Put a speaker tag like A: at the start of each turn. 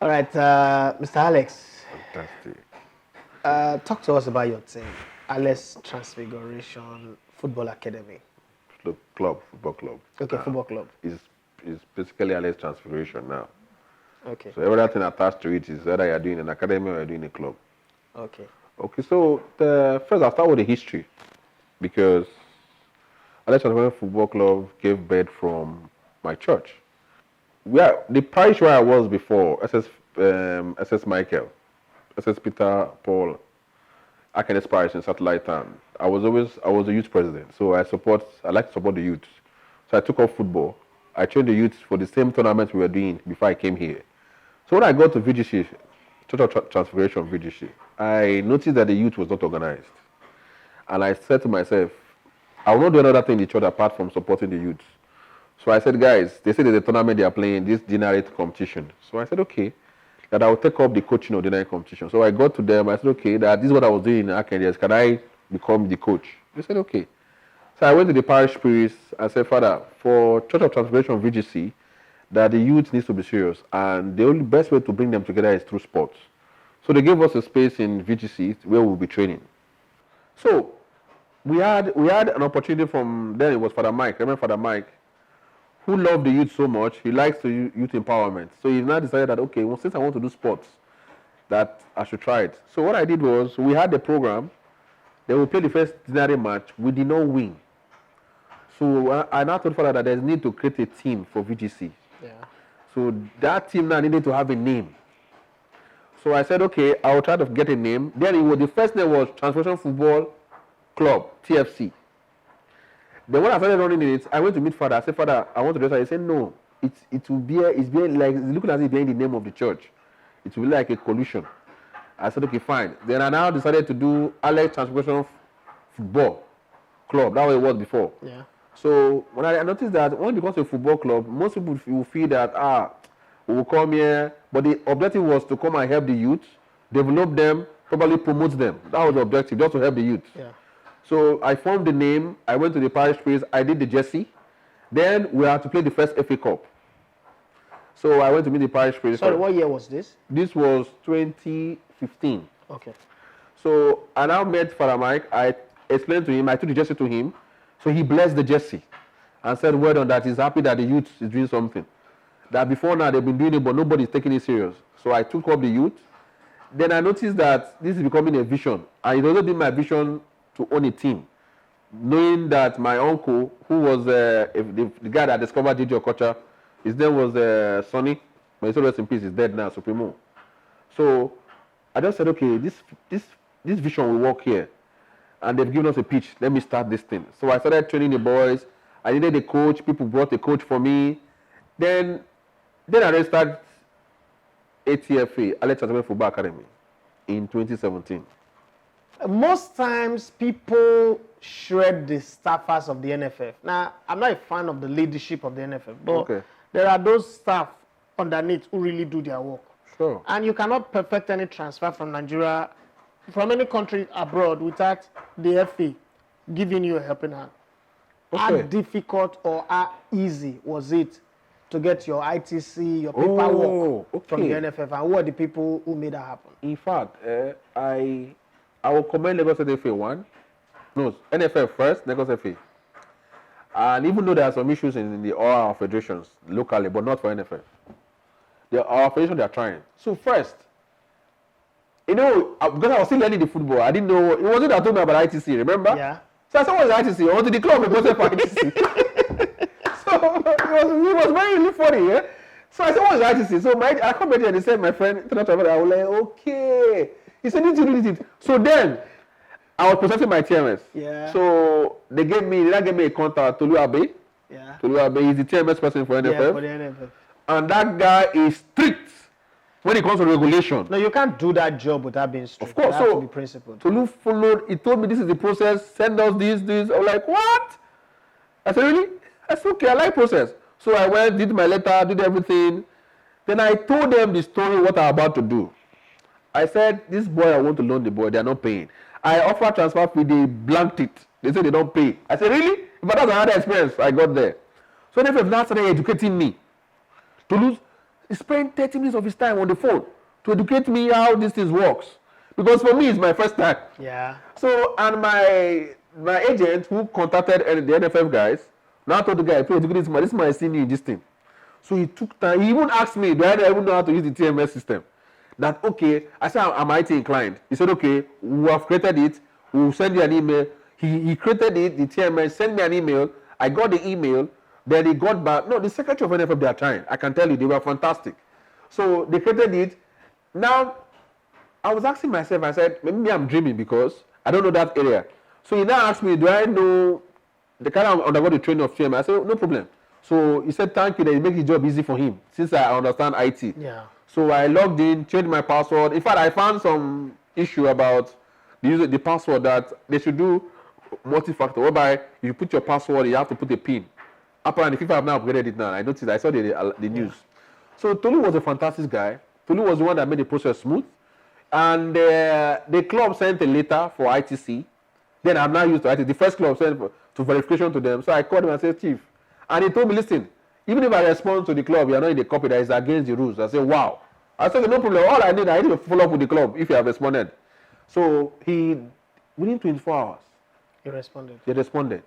A: All right, Mr. Alex,
B: Fantastic.
A: talk to us about your team, Alex Transfiguration Football Academy.
B: Football club.
A: Okay, football club.
B: Is basically Alex Transfiguration now.
A: Okay,
B: So everything attached to it is whether you're doing an academy or you're doing a club.
A: okay.
B: Okay, so first I'll start with the history because Alex Transfiguration Football Club gave birth from my church. The parish where I was before, SS Michael, SS Peter Paul, Akenes Parish in Satellite Town. I was the youth president, so I like to support the youth. So I took up football. I trained the youth for the same tournament we were doing before I came here. So when I got to VGC, Total Transfiguration VGC, I noticed that the youth was not organized. And I said to myself, I will not do another thing in the church apart from supporting the youth. So I said, guys, they say there's a tournament they are playing, this generate competition. So I said, okay, that I will take up the coaching of the night competition. So I got to them, I said, okay, that this is what I was doing in Arkansas. Can I become the coach? They said, okay. So I went to the parish priest and said, Father, for Church of Transfiguration VGC, that the youth needs to be serious. And the only best way to bring them together is through sports. So they gave us a space in VGC where we'll be training. So we had an opportunity from then. It was Father Mike. Remember Father Mike, who loved the youth so much. He likes the youth empowerment. So he now decided that, okay, well, since I want to do sports, that I should try it. So what I did was, we had the program. Then we played the first ordinary match. We did not win. So I now told Father that there's need to create a team for VGC.
A: Yeah.
B: So that team now needed to have a name. So I said, okay, I'll try to get a name. Then the first name was Transfiguration Football Club, TFC. Then when I started running it, I went to meet Father. I said, Father, I want to do this. He said, no, it's looking as if it's behind the name of the church. It will be like a collusion. I said, okay, fine. Then I now decided to do Alex Transfiguration Football Club. That was it was before.
A: Yeah.
B: So when I noticed that when it becomes a football club, most people will feel that, we will come here. But the objective was to come and help the youth, develop them, probably promote them. That was the objective, just to help the youth.
A: Yeah.
B: So I formed the name. I went to the parish priest. I did the jersey. Then we had to play the first FA Cup. So I went to meet the parish priest.
A: Sorry, what year was this?
B: This was 2015.
A: Okay.
B: So I now met Father Mike. I explained to him. I took the jersey to him. So he blessed the jersey and said, well done, that he's happy that the youth is doing something. That before now they've been doing it, but nobody's taking it serious. So I took up the youth. Then I noticed that this is becoming a vision. And it also been my vision to own a team. Knowing that my uncle, who was the guy that discovered DJ Okocha, his name was Sonny, but he's rest in peace, he's dead now, Supremo. So I just said, okay, this vision will work here. And they've given us a pitch. Let me start this thing. So I started training the boys. I needed a coach. People brought a coach for me. Then I registered ATFA, Alex Transfiguration Football Academy, in 2017.
A: Most times people shred the staffers of the NFF. Now, I'm not a fan of the leadership of the NFF, but there are those staff underneath who really do their work.
B: Sure.
A: And you cannot perfect any transfer from Nigeria, from any country abroad, without the FA giving you a helping hand. How difficult or how easy was it to get your ITC, your paperwork from the NFF, and who are the people who made that happen?
B: In fact, I will commend Lagos State FA NFF first, Lagos FA. And even though there are some issues in all our federations locally, but not for NFF, our federation, they are trying. So first, because I was still learning the football, I didn't know. It wasn't that told me about ITC, remember?
A: Yeah.
B: So I said, what is ITC? I went to the club and posted for ITC. So it was very really funny, yeah? So I said, what is ITC? So I come back here and they said, my friend, I was like, okay. He said, did it? So then, I was processing my TMS.
A: Yeah.
B: So they gave me a contact, Tolu Abe.
A: Yeah.
B: Tolu Abe is the TMS person for NFF.
A: Yeah, for the NFF.
B: And that guy is strict when it comes to regulation.
A: No, you can't do that job without being strict.
B: Of course,
A: you have to be principled.
B: Tolu followed. He told me this is the process. Send us this. I was like, what? I said, really? I said, okay, I like process. So I went, did my letter, did everything. Then I told them the story, what I'm about to do. I said, this boy, I want to loan the boy. They're not paying. I offer transfer fee. They blanked it. They said they don't pay. I said, really? But that's another experience I got there. So NFF now started educating me. To lose. He spent 30 minutes of his time on the phone to educate me how this thing works. Because for me, it's my first time.
A: Yeah.
B: So, and my agent who contacted the NFF guys, now told the guy, please, this man is seeing you in this thing. So he took time. He even asked me, do I even know how to use the TMS system? That, okay, I said, I'm IT inclined. He said, okay, we have created it. We'll send you an email. He created it, the TMS, sent me an email. I got the email. Then he got back. No, the secretary of NFF, they are trying. I can tell you, they were fantastic. So they created it. Now, I was asking myself, I said, maybe I'm dreaming because I don't know that area. So he now asked me, do I know the kind of undergo the training of TMS? I said, no problem. So he said, thank you, that it makes his job easy for him since I understand IT.
A: Yeah.
B: So I logged in, changed my password. In fact, I found some issue about the password that they should do multi-factor, whereby you put your password, you have to put a PIN. Apparently, people have now upgraded it now. I noticed, I saw the news. So Tolu was a fantastic guy. Tolu was the one that made the process smooth. And the club sent a letter for ITC. Then I'm now used to ITC. The first club sent to verification to them. So I called him and said, Chief. And he told me, listen, even if I respond to the club, you are not in the copy that is against the rules. I said, wow. I said, no problem. All I need to follow up with the club if you have responded. So within 24 hours,
A: He responded.
B: they responded.